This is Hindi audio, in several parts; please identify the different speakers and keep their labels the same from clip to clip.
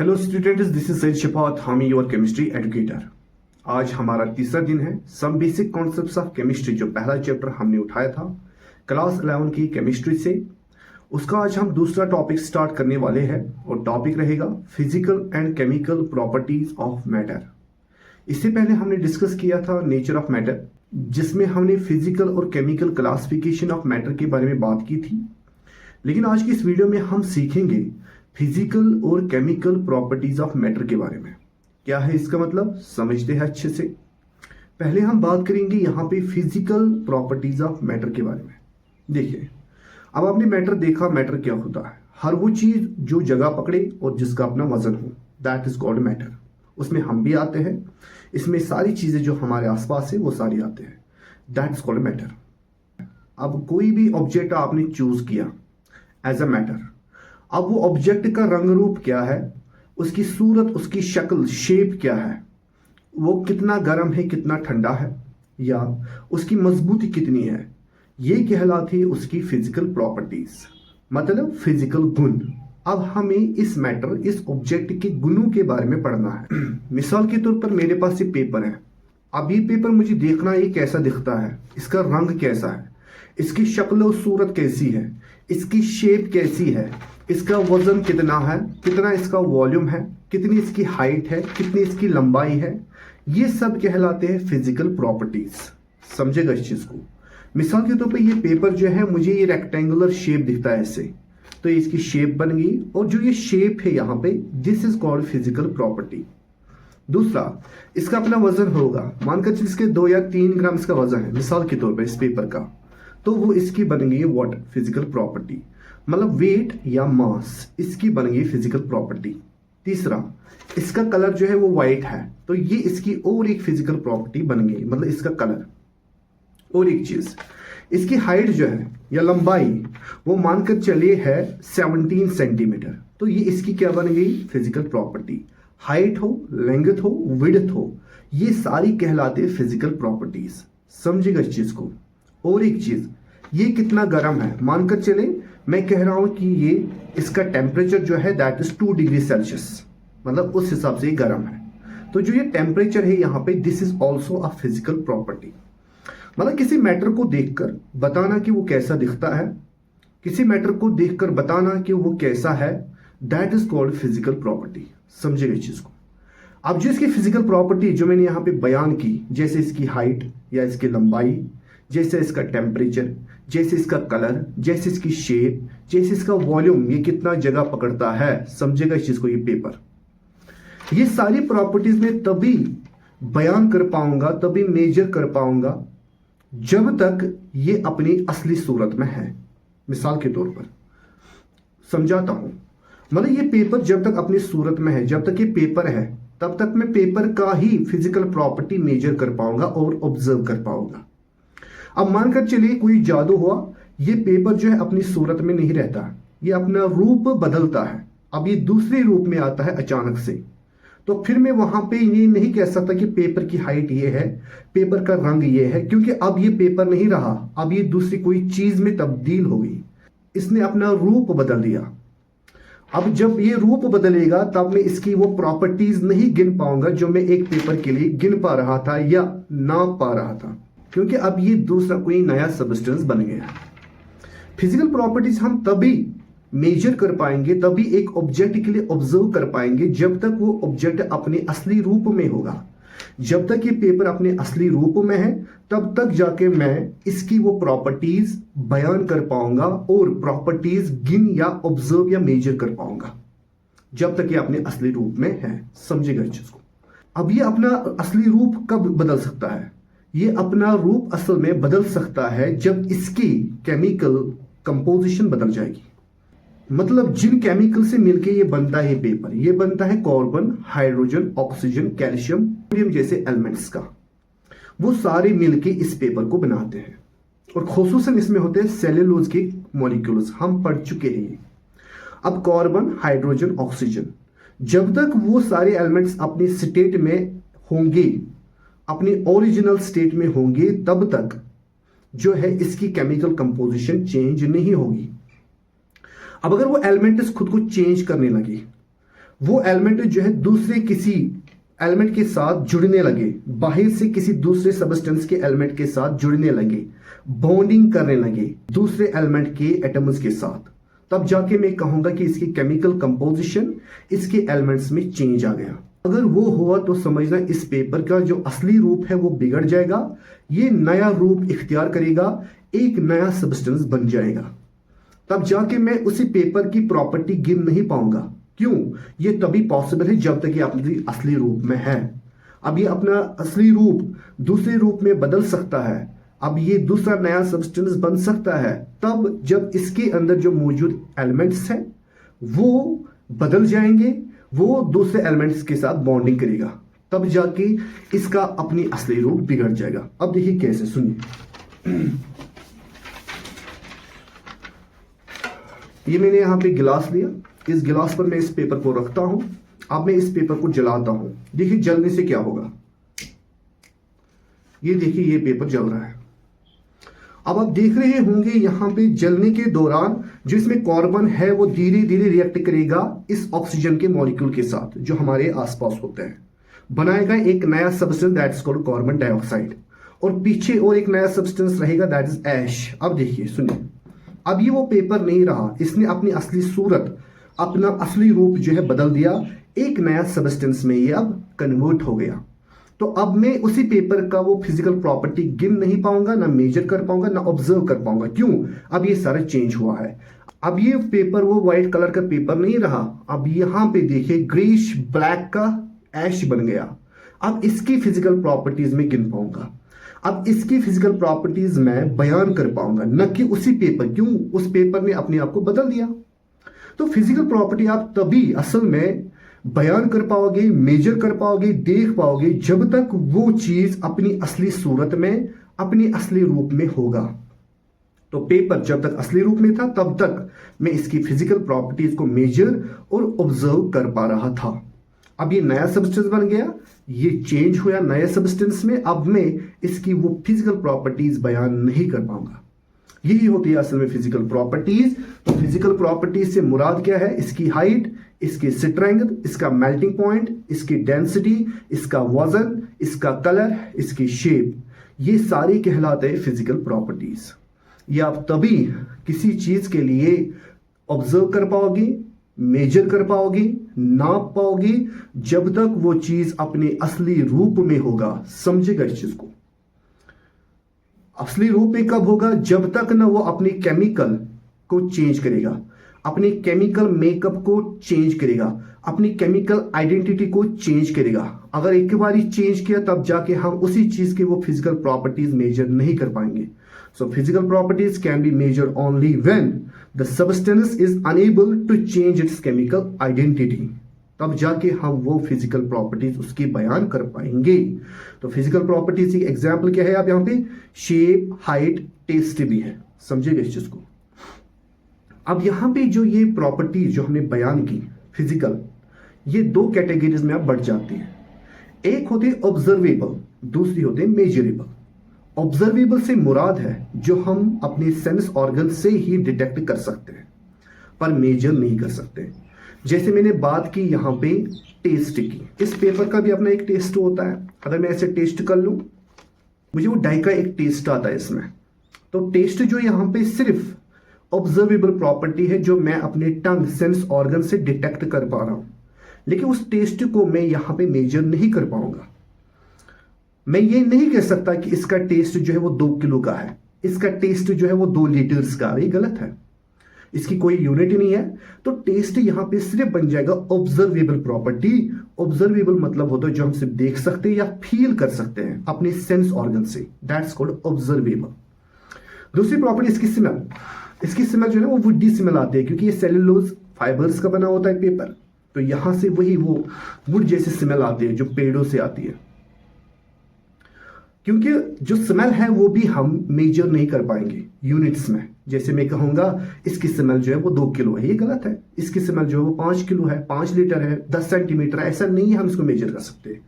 Speaker 1: Hello students, this is Syed Shafat Hami, your chemistry educator. आज हमारा तीसरा दिन है। Some basic concepts of chemistry, जो पहला चैप्टर हमने उठाया था क्लास 11 की केमिस्ट्री से, उसका आज हम दूसरा टॉपिक स्टार्ट करने वाले हैं और टॉपिक रहेगा physical and chemical properties of matter. इससे पहले हमने डिस्कस किया था नेचर ऑफ मैटर, जिसमें हमने फिजिकल और केमिकल क्लासिफिकेशन ऑफ मैटर के बारे में बात की थी। लेकिन आज की इस वीडियो में हम सीखेंगे फिजिकल और केमिकल प्रॉपर्टीज ऑफ मैटर के बारे में। क्या है इसका मतलब, समझते हैं अच्छे से। पहले हम बात करेंगे यहाँ पे फिजिकल प्रॉपर्टीज ऑफ मैटर के बारे में। देखिए, अब आपने मैटर देखा, मैटर क्या होता है? हर वो चीज जो जगह पकड़े और जिसका अपना वजन हो, दैट इज कॉल्ड मैटर। उसमें हम भी आते हैं, इसमें सारी चीजें जो हमारे आसपास है वो सारी आते हैं, दैट इज कॉल्ड मैटर। अब कोई भी ऑब्जेक्ट आपने चूज किया एज अ मैटर, अब वो ऑब्जेक्ट का रंग रूप क्या है, उसकी सूरत, उसकी शक्ल, शेप क्या है, वो कितना गर्म है, कितना ठंडा है, या उसकी मजबूती कितनी है, ये कहलाती है उसकी फिजिकल प्रॉपर्टीज, मतलब फिजिकल गुण। अब हमें इस मैटर, इस ऑब्जेक्ट के गुणों के बारे में पढ़ना है। मिसाल के तौर पर मेरे पास ये पेपर है। अब ये पेपर मुझे देखना है, ये कैसा दिखता है, इसका रंग कैसा है, इसकी शक्ल और सूरत कैसी है, इसकी शेप कैसी है, इसका वजन कितना है, कितना इसका वॉल्यूम है, कितनी इसकी हाइट है, कितनी इसकी लंबाई है, ये सब कहलाते हैं फिजिकल प्रॉपर्टीज। समझेगा इस चीज को। मिसाल के तौर पे ये पेपर जो है, मुझे ये रेक्टेंगुलर शेप दिखता है ऐसे, तो इसकी शेप बन गई, और जो ये शेप है यहाँ पे, this is called physical property. दूसरा, इसका अपना वजन होगा। मानकर चलिए इसके 2 या 3 ग्राम इसका वजन है मिसाल के तौर पर इस पेपर का, तो वो इसकी बन गई व्हाट, फिजिकल प्रॉपर्टी, मतलब वेट या मास, इसकी बन गई फिजिकल प्रॉपर्टी। तीसरा, इसका कलर जो है वो व्हाइट है, तो ये इसकी और एक फिजिकल प्रॉपर्टी बन गई, मतलब इसका कलर। और एक चीज, इसकी हाइट जो है या लंबाई, वो मानकर चलिए है 17 सेंटीमीटर, तो ये इसकी क्या बन गई, फिजिकल प्रॉपर्टी। हाइट हो, लेंथ हो, विड्थ हो, ये सारी कहलाते फिजिकल प्रॉपर्टीज। समझेगा इस चीज को। और एक चीज, ये कितना गर्म है, मानकर चले मैं कह रहा हूं कि ये इसका टेम्परेचर जो है दैट इज 2 डिग्री सेल्सियस, मतलब उस हिसाब से ये गर्म है। तो जो ये टेम्परेचर है यहाँ पे, this is also a physical property. मतलब किसी मैटर को देखकर बताना कि वो कैसा दिखता है, किसी मैटर को देखकर बताना कि वो कैसा है, that is called physical property. समझेगा इस चीज को। अब जो इसकी फिजिकल प्रॉपर्टी जो मैंने यहाँ पे बयान की, जैसे इसकी हाइट या इसकी लंबाई, जैसे इसका टेम्परेचर, जैसे इसका कलर, जैसे इसकी शेप, जैसे इसका वॉल्यूम, ये कितना जगह पकड़ता है, समझेगा इस चीज को। ये पेपर, ये सारी प्रॉपर्टीज में तभी बयान कर पाऊंगा, तभी मेजर कर पाऊंगा, जब तक ये अपनी असली सूरत में है। मिसाल के तौर पर समझाता हूं, मतलब ये पेपर जब तक अपनी सूरत में है, जब तक ये पेपर है, तब तक मैं पेपर का ही फिजिकल प्रॉपर्टी मेजर कर पाऊंगा और ऑब्जर्व कर पाऊंगा। अब मानकर चलिए कोई जादू हुआ, ये पेपर जो है अपनी सूरत में नहीं रहता, ये अपना रूप बदलता है। अब ये दूसरे रूप में आता है अचानक से, तो फिर मैं वहां पे ये नहीं कह सकता कि पेपर की हाइट ये है, पेपर का रंग ये है, क्योंकि अब ये पेपर नहीं रहा, अब ये दूसरी कोई चीज में तब्दील हो गई, इसने अपना रूप बदल दिया। अब जब ये रूप बदलेगा, तब मैं इसकी वो प्रॉपर्टीज नहीं गिन पाऊंगा जो मैं एक पेपर के लिए गिन पा रहा था या नाप पा रहा था, क्योंकि अब ये दूसरा कोई नया सबस्टेंस बन गया। फिजिकल प्रॉपर्टीज हम तभी मेजर कर पाएंगे, तभी एक ऑब्जेक्ट के लिए ऑब्जर्व कर पाएंगे, जब तक वो ऑब्जेक्ट अपने असली रूप में होगा। जब तक ये पेपर अपने असली रूप में है, तब तक जाके मैं इसकी वो प्रॉपर्टीज बयान कर पाऊंगा और प्रॉपर्टीज गिन या ऑब्जर्व या मेजर कर पाऊंगा, जब तक ये अपने असली रूप में है। समझेगा इस चीज को। अब ये अपना असली रूप कब बदल सकता है? ये अपना रूप असल में बदल सकता है जब इसकी केमिकल कंपोजिशन बदल जाएगी। मतलब जिन केमिकल से मिलके ये बनता है पेपर, ये बनता है carbon, hydrogen, oxygen, calcium, sodium जैसे एलिमेंट्स का, वो सारे मिलके इस पेपर को बनाते हैं। और खुसूसन इसमें होते हैं सेल्यूलोज के मॉलिक्यूल्स, हम पढ़ चुके हैं ये। अब कार्बन, हाइड्रोजन, ऑक्सीजन, जब तक वो सारे एलिमेंट्स अपनी स्टेट में होंगे, अपनी ओरिजिनल स्टेट में होंगे, तब तक जो है इसकी केमिकल कंपोजिशन चेंज नहीं होगी। अब अगर वो एलिमेंट्स खुद को चेंज करने लगे, वो एलिमेंट जो है दूसरे किसी एलिमेंट के साथ जुड़ने लगे, बाहर से किसी दूसरे सबस्टेंस के एलिमेंट के साथ जुड़ने लगे, बॉन्डिंग करने लगे दूसरे एलिमेंट के एटम्स के साथ, तब जाके मैं कहूंगा कि इसकी केमिकल कंपोजिशन इसके एलिमेंट्स में चेंज आ गया। अगर वो हुआ तो समझना इस पेपर का जो असली रूप है वो बिगड़ जाएगा, ये नया रूप इख्तियार करेगा, एक नया सब्सटेंस बन जाएगा। तब जाके मैं उसी पेपर की प्रॉपर्टी गिन नहीं पाऊंगा। क्यों? ये तभी पॉसिबल है जब तक ये अपने असली रूप में है। अब ये अपना असली रूप दूसरे रूप में बदल सकता है, अब ये दूसरा नया सब्सटेंस बन सकता है तब जब इसके अंदर जो मौजूद एलिमेंट्स हैं वो बदल जाएंगे, वो दूसरे एलिमेंट्स के साथ बॉन्डिंग करेगा, तब जाके इसका अपनी असली रूप बिगड़ जाएगा। अब देखिए कैसे, सुनिए। ये मैंने यहां पे गिलास लिया, इस गिलास पर मैं इस पेपर को रखता हूं, अब मैं इस पेपर को जलाता हूं। देखिए जलने से क्या होगा, ये देखिए ये पेपर जल रहा है। अब आप देख रहे होंगे यहां पे जलने के दौरान जो इसमें कार्बन है वो धीरे धीरे रिएक्ट करेगा इस ऑक्सीजन के मॉलिक्यूल के साथ जो हमारे आसपास होते हैं, बनाएगा एक नया substance that is called carbon dioxide, और पीछे और एक नया सब्सटेंस रहेगा दैट इज ऐश। अब देखिए सुनिए, अब ये वो पेपर नहीं रहा, इसने अपनी असली सूरत, अपना असली रूप जो है बदल दिया, एक नया सब्सटेंस में ये अब कन्वर्ट हो गया। तो अब मैं उसी पेपर का वो फिजिकल प्रॉपर्टी गिन नहीं पाऊंगा, ना मेजर कर पाऊंगा, ना ऑब्जर्व कर पाऊंगा। क्यों? अब ये सारा चेंज हुआ है। अब ये पेपर वो व्हाइट कलर का पेपर नहीं रहा, अब यहां पे देखिए ग्रेश ब्लैक का ऐश बन गया। अब इसकी फिजिकल प्रॉपर्टीज में गिन पाऊंगा, अब इसकी फिजिकल प्रॉपर्टीज मैं बयान कर पाऊंगा, न कि उसी पेपर। क्यों? उस पेपर ने अपने आप को बदल दिया। तो फिजिकल प्रॉपर्टी आप तभी असल में बयान कर पाओगे, मेजर कर पाओगे, देख पाओगे जब तक वो चीज अपनी असली सूरत में, अपनी असली रूप में होगा। तो पेपर जब तक असली रूप में था तब तक मैं इसकी फिजिकल प्रॉपर्टीज को मेजर और ऑब्जर्व कर पा रहा था। अब ये नया सब्सटेंस बन गया, ये चेंज हुआ नए सब्सटेंस में, अब मैं इसकी वो फिजिकल प्रॉपर्टीज बयान नहीं कर पाऊंगा। यही होती है असल में फिजिकल प्रॉपर्टीज। तो फिजिकल प्रॉपर्टीज से मुराद क्या है? इसकी हाइट, इसकी स्ट्रेंथ, इसका मेल्टिंग पॉइंट, इसकी डेंसिटी, इसका वजन, इसका कलर, इसकी शेप, ये सारी कहलाते हैं फिजिकल प्रॉपर्टीज। ये आप तभी किसी चीज के लिए ऑब्जर्व कर पाओगे, मेजर कर पाओगे, नाप पाओगे जब तक वो चीज अपने असली रूप में होगा। समझेगा इस चीज को? असली रूप में कब होगा? जब तक ना वो अपने केमिकल को चेंज करेगा, अपने केमिकल मेकअप को चेंज करेगा, अपनी केमिकल आइडेंटिटी को चेंज करेगा। अगर एक बार ही चेंज किया तब जाके हम उसी चीज के वो फिजिकल प्रॉपर्टीज मेजर नहीं कर पाएंगे। So physical properties can be measured only when the substance is unable to change its chemical identity, तब जाके हम वो फिजिकल प्रॉपर्टीज उसकी बयान कर पाएंगे। तो फिजिकल प्रॉपर्टीज की एग्जांपल क्या है? आप यहां पे शेप, हाइट, टेस्ट भी है। समझिएगा इस चीज को। अब यहां पे जो ये प्रॉपर्टीज जो हमने बयान की फिजिकल, ये दो कैटेगरीज में अब बढ़ जाती है। एक होते हैं ऑब्जर्वेबल, दूसरी होते हैं मेजरेबल। ऑब्जर्वेबल से मुराद है जो हम अपने सेंस ऑर्गन से ही डिटेक्ट कर सकते हैं पर मेजर नहीं कर सकते। जैसे मैंने बात की यहां पे टेस्ट की, इस पेपर का भी अपना एक टेस्ट होता है। अगर मैं ऐसे टेस्ट कर लूं, मुझे वो डाई का एक टेस्ट आता है इसमें। तो टेस्ट जो यहां पे सिर्फ ऑब्जर्वेबल प्रॉपर्टी है जो मैं अपने टंग सेंस ऑर्गन से डिटेक्ट कर पा रहा हूं, लेकिन उस टेस्ट को मैं यहां पे मेजर नहीं कर पाऊंगा। मैं ये नहीं कह सकता कि इसका टेस्ट जो है वो 2 किलो का है, इसका टेस्ट जो है वो 2 लीटर्स का। ये गलत है, इसकी कोई यूनिट ही नहीं है। तो टेस्ट यहां पे सिर्फ बन जाएगा ऑब्जर्वेबल प्रॉपर्टी। ऑब्जर्वेबल मतलब होता है जो हम सिर्फ देख सकते हैं या फील कर सकते हैं अपने सेंस ऑर्गन से, दैट्स कॉल्ड ऑब्जर्वेबल। दूसरी प्रॉपर्टी इसकी स्मेल। इसकी स्मेल जो है वो वुडी स्मेल आती है क्योंकि ये सेलुलोज फाइबर्स का बना होता है पेपर, तो यहां से वही वो वुड जैसी स्मेल आती है जो पेड़ों से आती है। क्योंकि जो स्मेल है वो भी हम मेजर नहीं कर पाएंगे यूनिट्स में। जैसे मैं कहूंगा इसकी स्मेल जो है वो 2 किलो है, ये गलत है। इसकी स्मेल जो है वो 5 किलो है, 5 लीटर है, 10 सेंटीमीटर है, ऐसा नहीं है हम इसको मेजर कर सकते।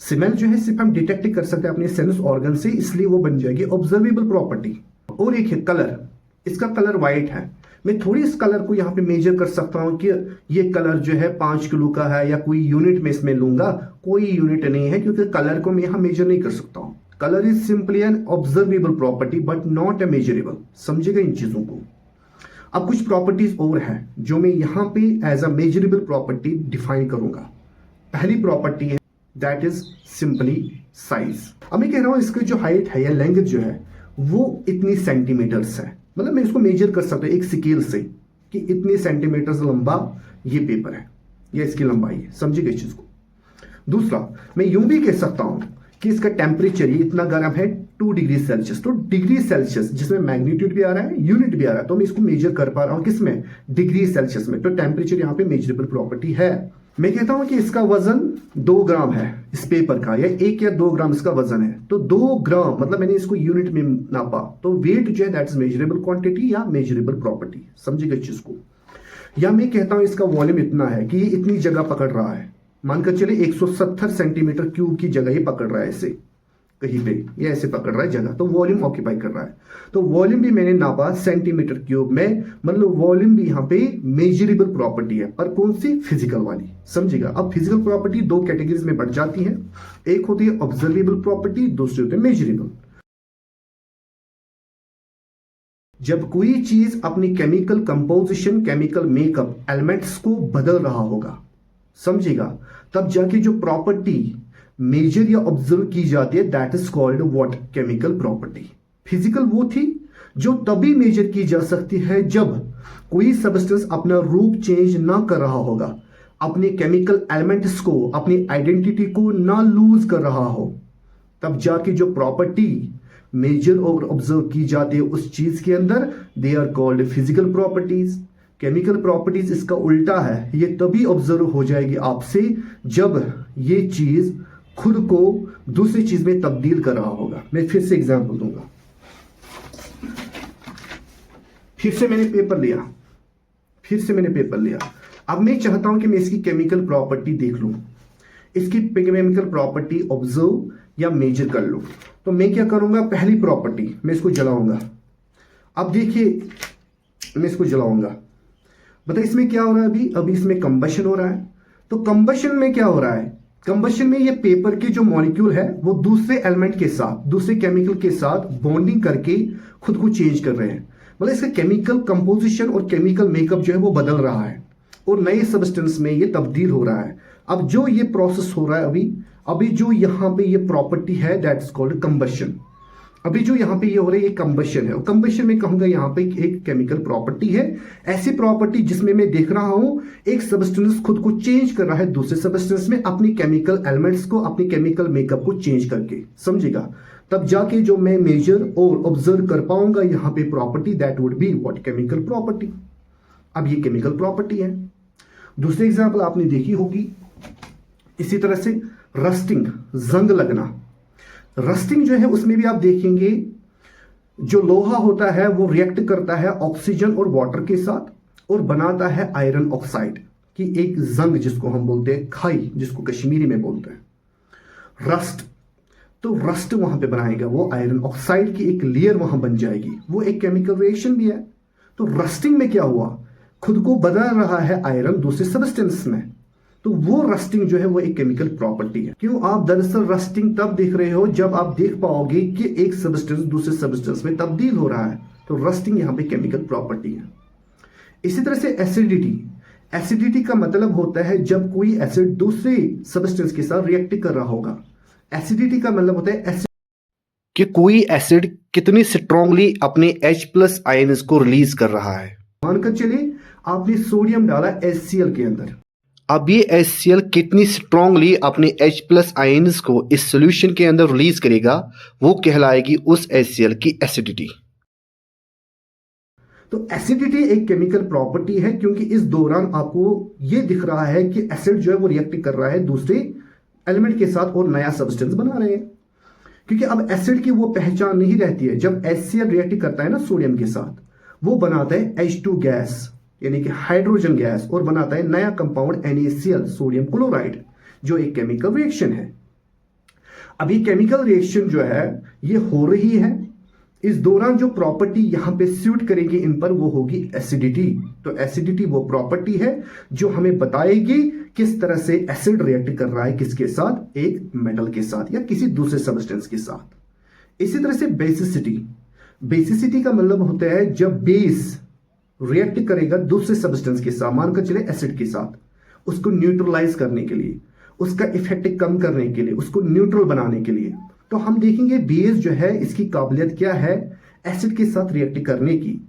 Speaker 1: स्मेल जो है सिर्फ हम डिटेक्ट कर सकते हैं अपने सेंस ऑर्गन से, इसलिए वो बन जाएगी ऑब्जर्वेबल प्रॉपर्टी। और एक है कलर। इसका कलर व्हाइट है, मैं थोड़ी इस कलर को यहाँ पे मेजर कर सकता हूँ कि ये कलर जो है 5 किलो का है या कोई यूनिट में इसमें लूंगा, कोई यूनिट नहीं है, क्योंकि कलर को मैं यहाँ मेजर नहीं कर सकता हूँ। Colour is simply an observable property but not a measurable. समझेगा इन चीजों को। अब कुछ प्रॉपर्टीज और है जो मैं यहाँ पे as a measurable property define करूंगा। पहली प्रॉपर्टी है दैट इज सिंपली साइज। अब मैं कह रहा हूं इसकी जो हाइट है या लेंथ जो है वो इतनी सेंटीमीटर्स है, मतलब मैं इसको मेजर कर सकता हूं एक स्केल से कि इतने सेंटीमीटर लंबा ये पेपर है या इसकी लंबाई है। समझिए इस चीज को। दूसरा, मैं यूं भी कह सकता हूं कि इसका टेम्परेचर ये इतना गर्म है 2 डिग्री सेल्सियस। तो डिग्री सेल्सियस जिसमें मैग्नीट्यूड भी आ रहा है, यूनिट भी आ रहा है, तो मैं इसको मेजर कर पा रहा हूं किसमें, डिग्री सेल्सियस में। तो टेम्परेचर यहाँ पे मेजरेबल प्रॉपर्टी है। मैं कहता हूं कि इसका वजन 2 ग्राम है इस पेपर का, या 1 या 2 ग्राम इसका वजन है। तो 2 ग्राम मतलब मैंने इसको यूनिट में नापा, तो वेट जो है दैट इज मेजरेबल क्वांटिटी या मेजरेबल प्रॉपर्टी। समझिएगा इस चीज को। या मैं कहता हूं इसका वॉल्यूम इतना है कि ये इतनी जगह पकड़ रहा है, मानकर चले 170 सेंटीमीटर क्यूब की जगह ये पकड़ रहा है ऐसे कहीं पे, ये ऐसे पकड़ रहा है जगह, तो वॉल्यूम ऑक्यूपाई कर रहा है। तो वॉल्यूम भी मैंने नापा सेंटीमीटर क्यूब में, मतलब वॉल्यूम भी यहाँ पे मेजरेबल प्रॉपर्टी है, पर कौन सी, फिजिकल वाली। समझिएगा। अब फिजिकल प्रॉपर्टी 2 कैटेगरीज में बढ़ जाती है, एक होती है ऑब्जर्वेबल प्रॉपर्टी, दूसरी होती है मेजरेबल। जब कोई चीज अपनी chemical composition, chemical makeup, elements को बदल रहा होगा, समझिएगा, तब जाके जो प्रॉपर्टी मेजर या ऑब्जर्व की जाती है that is called what, chemical property. Physical वो थी जो तभी मेजर की जा सकती है जब कोई सब्सटेंस अपना रूप चेंज ना कर रहा होगा, अपने केमिकल एलिमेंट्स को, अपनी आइडेंटिटी को ना लूज कर रहा हो, तब जाके जो प्रॉपर्टी मेजर और ऑब्जर्व की जाती है उस चीज के अंदर, they are called physical properties. Chemical properties इसका उल्टा है, ये तभी ऑब्जर्व हो जाएगी आपसे जब ये चीज खुद को दूसरी चीज में तब्दील कर रहा होगा। मैं फिर से एग्जांपल दूंगा। फिर से मैंने पेपर लिया, अब मैं चाहता हूं कि मैं इसकी केमिकल प्रॉपर्टी देख लूं, इसकी केमिकल प्रॉपर्टी ऑब्जर्व या मेजर कर लूं। तो मैं क्या करूंगा, पहली प्रॉपर्टी मैं इसको जलाऊंगा। अब देखिए मैं इसको जलाऊंगा, बताइए इसमें क्या हो रहा है, अभी इसमें कंबशन हो रहा है। तो कंबशन में क्या हो रहा है, कंबशन में ये पेपर के जो मॉलिक्यूल है वो दूसरे एलिमेंट के साथ, दूसरे केमिकल के साथ बॉन्डिंग करके खुद को चेंज कर रहे हैं, मतलब इसका केमिकल कंपोजिशन और केमिकल मेकअप जो है वो बदल रहा है और नए सब्सटेंस में ये तब्दील हो रहा है। अब जो ये प्रोसेस हो रहा है अभी जो यहाँ पे ये प्रॉपर्टी है दैट इज कॉल्ड कंबशन। अभी जो यहाँ पे ये हो रहा है ये कंबशन है, और कंबशन में कहूंगा यहाँ पे एक केमिकल प्रॉपर्टी है, ऐसी प्रॉपर्टी जिसमें मैं देख रहा हूं एक सब्सटेंस खुद को चेंज कर रहा है दूसरे सब्सटेंस में, अपनी केमिकल एलिमेंट्स को, अपनी केमिकल मेकअप को चेंज करके। समझिएगा। तब जाके जो मैं मेजर और ऑब्जर्व कर पाऊंगा यहाँ पे property, that would be what, chemical property. अब ये केमिकल प्रॉपर्टी है। दूसरी एग्जाम्पल आपने देखी होगी इसी तरह से, रस्टिंग, जंग लगना। रस्टिंग जो है उसमें भी आप देखेंगे जो लोहा होता है वो रिएक्ट करता है ऑक्सीजन और वाटर के साथ और बनाता है आयरन ऑक्साइड की एक जंग, जिसको हम बोलते हैं खाई, जिसको कश्मीरी में बोलते हैं रस्ट। तो रस्ट वहां पे बनाएगा, वो आयरन ऑक्साइड की एक लेयर वहां बन जाएगी, वो एक केमिकल रिएक्शन भी है। तो रस्टिंग में क्या हुआ, खुद को बदल रहा है आयरन दूसरे सब्सटेंस में, तो वो रस्टिंग जो है वो एक केमिकल प्रॉपर्टी है। क्यों, आप दरअसल रस्टिंग तब देख रहे हो जब आप देख पाओगे कि एक सब्सटेंस दूसरे सब्सटेंस में तब्दील हो रहा है, तो रस्टिंग यहां पे केमिकल प्रॉपर्टी है। इसी तरह से एसिडिटी का मतलब होता है जब कोई एसिड दूसरे सब्सटेंस के साथ रिएक्ट कर रहा होगा। एसिडिटी का मतलब होता है कि कोई एसिड कितनी स्ट्रांगली अपने H+ आयन्स को रिलीज कर रहा है। मानकर चले आपने सोडियम डाला HCl के अंदर, अब ये HCl कितनी स्ट्रांगली अपने H+ आयन्स को इस सॉल्यूशन के अंदर रिलीज करेगा, वो कहलाएगी उस HCl की एसिडिटी। तो एसिडिटी एक केमिकल प्रॉपर्टी है क्योंकि इस दौरान आपको ये दिख रहा है कि एसिड जो है वो रिएक्ट कर रहा है दूसरे एलिमेंट के साथ और नया सब्सटेंस बना रहे हैं। क्योंकि अब एसिड की वो पहचान नहीं रहती है, जब HCl रिएक्ट करता है ना सोडियम के साथ, वो बनाता है H2 गैस यानी कि हाइड्रोजन गैस और बनाता है नया कंपाउंड NaCl, सोडियम क्लोराइड, जो एक केमिकल रिएक्शन है। अब ये केमिकल रिएक्शन जो है ये हो रही है, इस दौरान जो प्रॉपर्टी यहां पे सूट करेगी इन पर वो होगी एसिडिटी। तो एसिडिटी वो प्रॉपर्टी है जो हमें बताएगी किस तरह से एसिड रिएक्ट कर रहा है किसके साथ, एक मेटल के साथ या किसी दूसरे सब्सटेंस के साथ। इसी तरह से बेसिसिटी, बेसिसिटी का मतलब होता है जब बेस रिएक्ट करेगा दूसरे सब्सटेंस के साथ, मानकर चले एसिड के साथ, उसको न्यूट्रलाइज करने के लिए, उसका इफेक्ट कम करने के लिए, उसको न्यूट्रल बनाने के लिए। तो हम देखेंगे बेस जो है इसकी काबिलियत क्या है एसिड के साथ रिएक्ट करने की।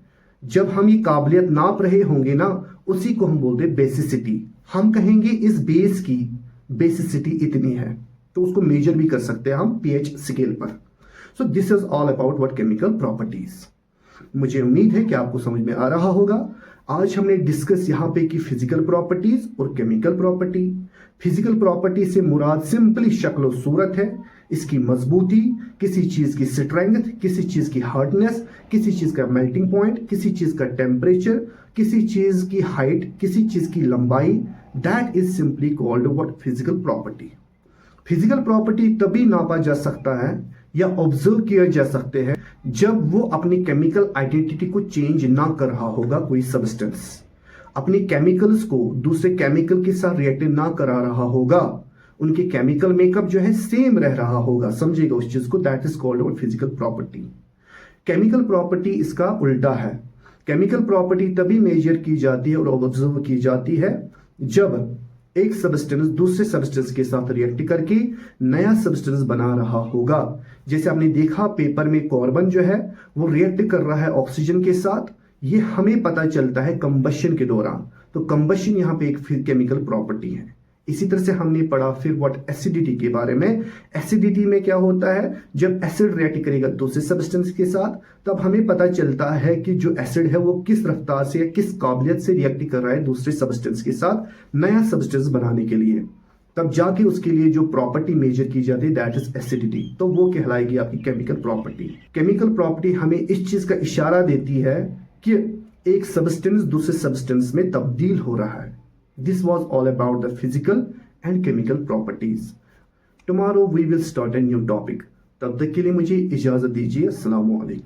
Speaker 1: जब हम ये काबिलियत नाप रहे होंगे ना, उसी को हम बोलते हैं बेसिसिटी। हम कहेंगे इस बेस की बेसिसिटी इतनी है, तो उसको मेजर भी कर सकते हैं हम पीएच स्केल पर। So this is all about what chemical properties. मुझे उम्मीद है कि आपको समझ में आ रहा होगा। आज हमने डिस्कस यहां पे की फिजिकल प्रॉपर्टीज और केमिकल प्रॉपर्टी। फिजिकल प्रॉपर्टी से मुराद सिंपली शक्ल और सूरत है, इसकी मजबूती, किसी चीज की स्ट्रेंथ, किसी चीज की हार्डनेस, किसी चीज का मेल्टिंग पॉइंट, किसी चीज का टेम्परेचर, किसी चीज की हाइट, किसी चीज की लंबाई। That is simply called what physical property. Physical property तभी नापा जा सकता है या ऑब्जर्व किया जा सकते हैं जब वो अपनी केमिकल आइडेंटिटी को चेंज ना कर रहा होगा। कोई सब्सटेंस अपने केमिकल्स को दूसरे केमिकल के साथ रिएक्ट ना करा रहा होगा, उनके केमिकल मेकअप जो है सेम रह रहा होगा, समझेगा उस चीज को। That is called physical property. Chemical property इसका उल्टा है। केमिकल प्रॉपर्टी तभी मेजर की जाती है और ऑब्जर्व की जाती है जब एक सब्सटेंस दूसरे सब्सटेंस के साथ रिएक्ट करके नया सब्सटेंस बना रहा होगा। जैसे आपने देखा पेपर में कार्बन जो है वो रिएक्ट कर रहा है ऑक्सीजन के साथ, ये हमें पता चलता है कंबशन के दौरान। तो कंबशन यहाँ पे एक केमिकल प्रॉपर्टी है। इसी तरह से हमने पढ़ा फिर व्हाट एसिडिटी के बारे में। एसिडिटी में क्या होता है, जब एसिड रिएक्ट करेगा दूसरे सब्सटेंस के साथ तब हमें पता चलता है कि जो एसिड है वो किस रफ्तार से या किस काबिलियत से रिएक्ट कर रहा है दूसरे सब्सटेंस के साथ नया सब्सटेंस बनाने के लिए। तब जाके उसके लिए जो प्रॉपर्टी मेजर की जाती है दैट इज एसिडिटी, तो वो कहलाएगी आपकी केमिकल प्रॉपर्टी। केमिकल प्रॉपर्टी हमें इस चीज का इशारा देती है कि एक सब्सटेंस दूसरे सब्सटेंस में तब्दील हो रहा है। This was all about the physical and chemical properties. Tomorrow we will start a new topic. तब तक के लिए मुझे इजाजत दीजिए। अस्सलाम वालेकुम।